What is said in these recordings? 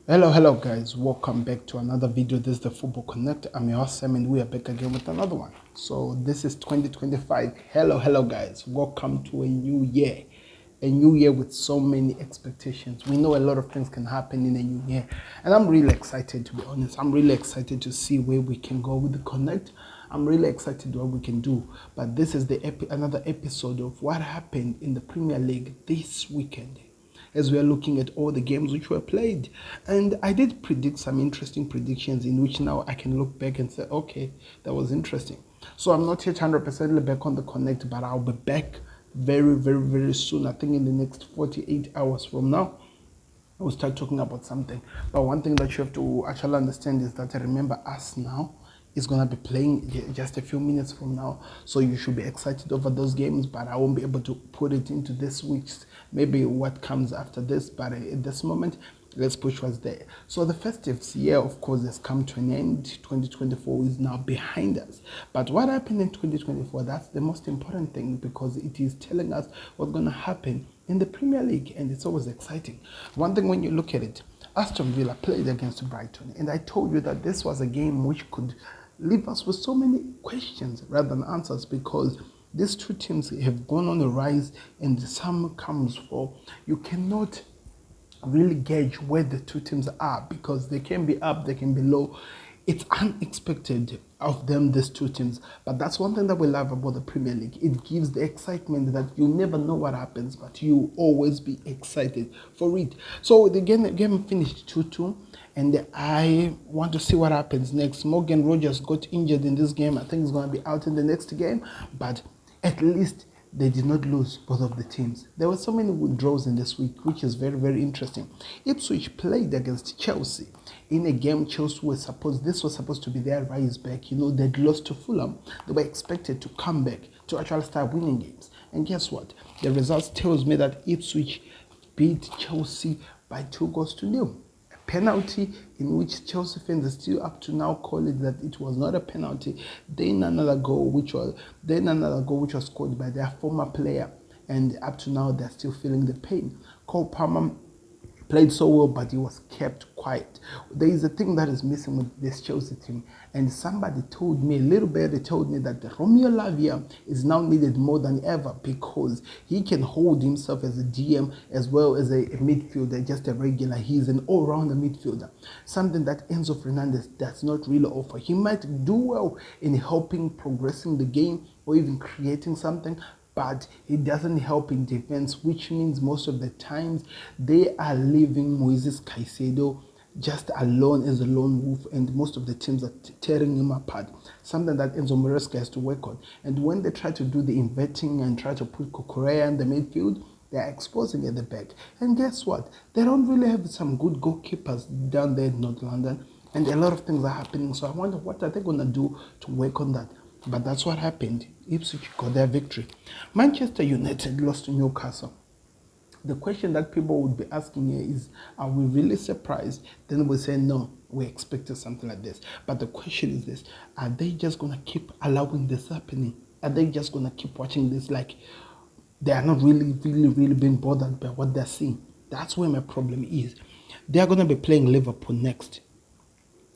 Hello guys, welcome back to another video. This is the Football Connect. I'm your host Sam and we are back again with another one. So this is 2025. Hello guys, welcome to a new year. A new year with so many expectations. We know a lot of things can happen in a new year, and I'm really excited, to be honest. I'm really excited to see where we can go with the Connect. I'm really excited what we can do. But this is another episode of what happened in the Premier League this weekend, as we are looking at all the games which were played. And I did predict some interesting predictions in which now I can look back and say, okay, that was interesting. So I'm not yet 100% back on the Connect, but I'll be back very soon. I think in the next 48 hours from now, I will start talking about something. But one thing that you have to actually understand is that remember us now is going to be playing just a few minutes from now, so you should be excited over those games, but I won't be able to put it into this week's, maybe what comes after this, but at this moment let's push what's there. So the festive year, of course, has come to an end. 2024 is now behind us, but what happened in 2024, that's the most important thing, because it is telling us what's going to happen in the Premier League, and it's always exciting. One thing, when you look at it, Aston Villa played against Brighton, and I told you that this was a game which could leave us with so many questions rather than answers, because these two teams have gone on a rise and some comes for. You cannot really gauge where the two teams are, because they can be up, they can be low. It's unexpected of them, these two teams. But that's one thing that we love about the Premier League. It gives the excitement that you never know what happens, but you always be excited for it. So the game finished 2-2. And I want to see what happens next. Morgan Rogers got injured in this game. I think he's going to be out in the next game. But at least they did not lose, both of the teams. There were so many withdrawals in this week, which is very interesting. Ipswich played against Chelsea in a game. Chelsea was this was supposed to be their rise back. You know, they'd lost to Fulham. They were expected to come back to actually start winning games. And guess what? The results tells me that Ipswich beat Chelsea by 2-0. Penalty in which Chelsea fans are still up to now call it that it was not a penalty. Then another goal which was scored by their former player, and up to now they're still feeling the pain. Cole Palmer played so well, but he was kept quiet. There is a thing that is missing with this Chelsea team, and somebody told me, a little bit, they told me that Romeo Lavia is now needed more than ever, because he can hold himself as a DM as well as a midfielder, just a regular. He's an all-rounder midfielder, something that Enzo Fernandez does not really offer. He might do well in helping progressing the game or even creating something, but it doesn't help in defense, which means most of the times they are leaving Moises Caicedo just alone as a lone wolf, and most of the teams are tearing him apart, something that Enzo Maresca has to work on. And when they try to do the inverting and try to put Cucurella in the midfield, they're exposing at the back. And guess what? They don't really have some good goalkeepers down there in North London, and a lot of things are happening. So I wonder, what are they going to do to work on that? But that's what happened. Ipswich got their victory. Manchester United lost to Newcastle. The question that people would be asking here is, are we really surprised? Then we say, no, we expected something like this. But the question is this: are they just going to keep allowing this happening? Are they just going to keep watching this like they are not really being bothered by what they're seeing? That's where my problem is. They are going to be playing Liverpool next,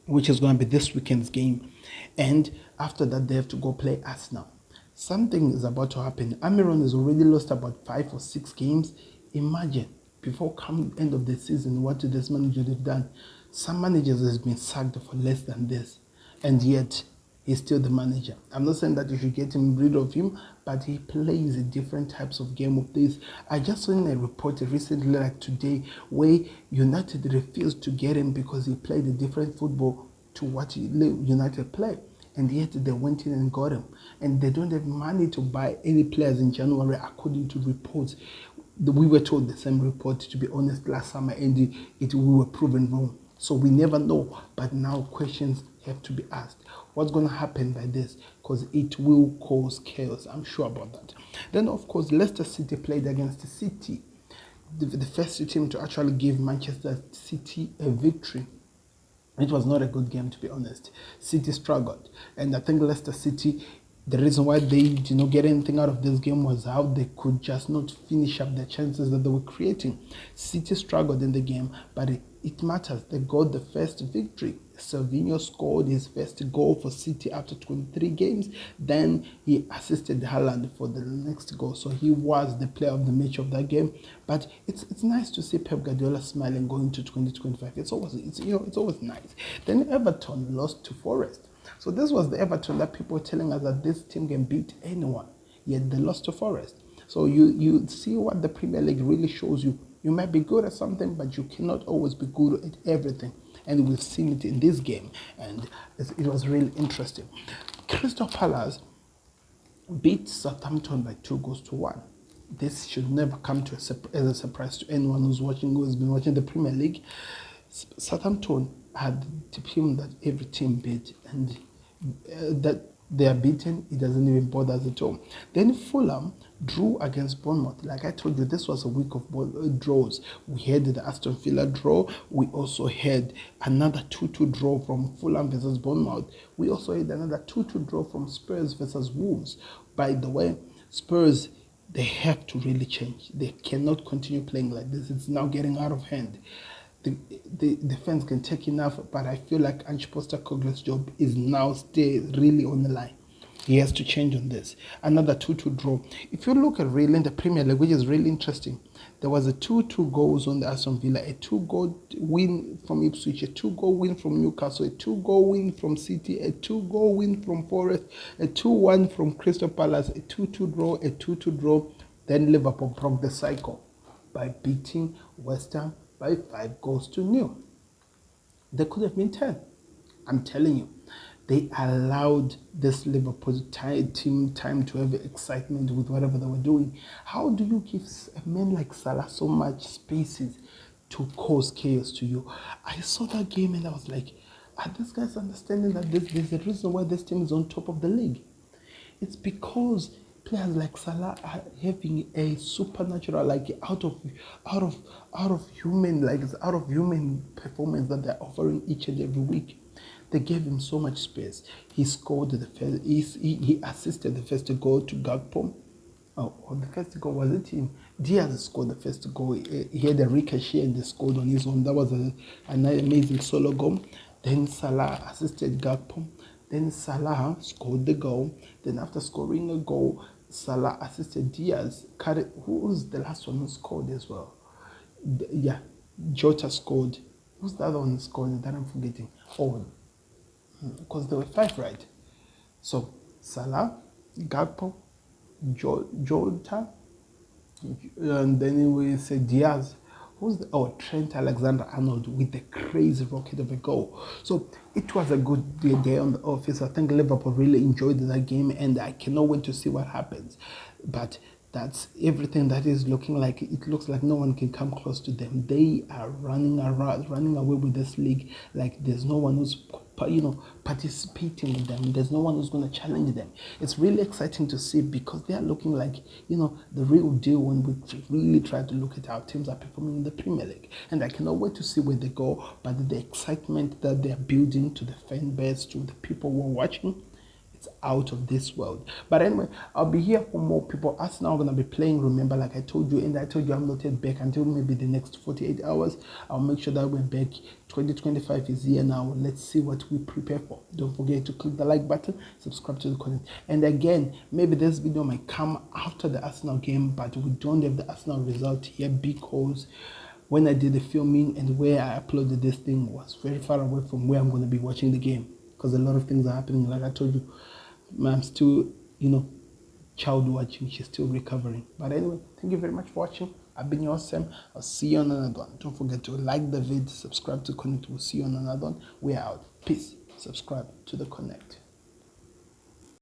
which is going to be this weekend's game. And after that, they have to go play Arsenal. Something is about to happen. Amiron has already lost about 5 or 6 games. Imagine, before come end of the season, what this manager have done. Some managers has been sacked for less than this, and yet he's still the manager. I'm not saying that you should get him rid of him, but he plays a different types of game of this. I just saw in a report recently, like today, where United refused to get him because he played a different football to what United play, and yet they went in and got him. And they don't have money to buy any players in January, according to reports. We were told the same report, to be honest, last summer, and we were proven wrong. So we never know, but now questions have to be asked. What's going to happen by this? Because it will cause chaos, I'm sure about that. Then, of course, Leicester City played against the City, the first team to actually give Manchester City a victory. It was not a good game, to be honest. City struggled, and I think Leicester City, The reason why they did not get anything out of this game was how they could just not finish up the chances that they were creating. City struggled in the game, but it matters. They got the first victory. Savinho scored his first goal for City after 23 games. Then he assisted Haaland for the next goal. So he was the player of the match of that game. But it's nice to see Pep Guardiola smiling going to 2025. It's always nice. Then Everton lost to Forest. So this was the Everton that people were telling us that this team can beat anyone. Yet they lost to Forest. So you see what the Premier League really shows you. You might be good at something, but you cannot always be good at everything. And we've seen it in this game. And it was really interesting. Crystal Palace beat Southampton by 2-1. This should never come as a surprise to anyone who has been watching the Premier League. Southampton had the team that every team beat, and that they are beaten, it doesn't even bother us at all. Then Fulham drew against Bournemouth. Like I told you, this was a week of draws. We had the Aston Villa draw. We also had another 2-2 draw from Fulham versus Bournemouth. We also had another 2-2 draw from Spurs versus Wolves. By the way, Spurs, they have to really change. They cannot continue playing like this. It's now getting out of hand. The fans can take enough, but I feel like Ange Postecoglou's job is now really on the line. He has to change on this. Another 2-2 draw. If you look at really in the Premier League, which is really interesting, there was a 2-2 goals on the Aston Villa, a 2-goal win from Ipswich, a 2-goal win from Newcastle, a 2-goal win from City, a 2-goal win from Forest, a 2-1 from Crystal Palace, a 2-2 draw, a 2-2 draw. Then Liverpool broke the cycle by beating Westham by 5-0. They could have been 10. I'm telling you. They allowed this Liverpool team time to have excitement with whatever they were doing. How do you give a man like Salah so much spaces to cause chaos to you? I saw that game and I was like, are these guys understanding that there's a reason why this team is on top of the league? It's because players like Salah are having a supernatural, like out of human performance that they're offering each and every week. They gave him so much space. He scored the first. He assisted the first goal to Gakpo. The first goal, was it him? Diaz scored the first goal. He had a ricochet and they scored on his own. That was an amazing solo goal. Then Salah assisted Gakpo. Then Salah scored the goal. Then after scoring a goal, Salah assisted Diaz. Who was the last one who scored as well? Jota scored. Who's the other one who scored that I'm forgetting? Because there were 5, right? So Salah, Gakpo, Jota, and then we say Diaz. Trent Alexander-Arnold with the crazy rocket of a goal. So it was a good day on the office. I think Liverpool really enjoyed that game, and I cannot wait to see what happens. But that's everything that is looking like. It looks like no one can come close to them. They are running away with this league like there's no one who's participating with them. There's no one who's going to challenge them. It's really exciting to see because they are looking like the real deal when we really try to look at how teams are performing in the Premier League. And I cannot wait to see where they go. But the excitement that they are building to the fan base, to the people who are watching, it's out of this world. But anyway, I'll be here for more people. Arsenal are going to be playing, remember, like I told you, and I told you I'm not yet back until maybe the next 48 hours. I'll make sure that we're back. 2025 is here now. Let's see what we prepare for. Don't forget to click the like button, subscribe to the content. And again, maybe this video might come after the Arsenal game, but we don't have the Arsenal result here because when I did the filming and where I uploaded this thing was very far away from where I'm going to be watching the game. Because a lot of things are happening. Like I told you, I'm still, child watching. She's still recovering. But anyway, thank you very much for watching. I've been your Sam. I'll see you on another one. Don't forget to like the video, subscribe to Connect. We'll see you on another one. We're out. Peace. Subscribe to the Connect.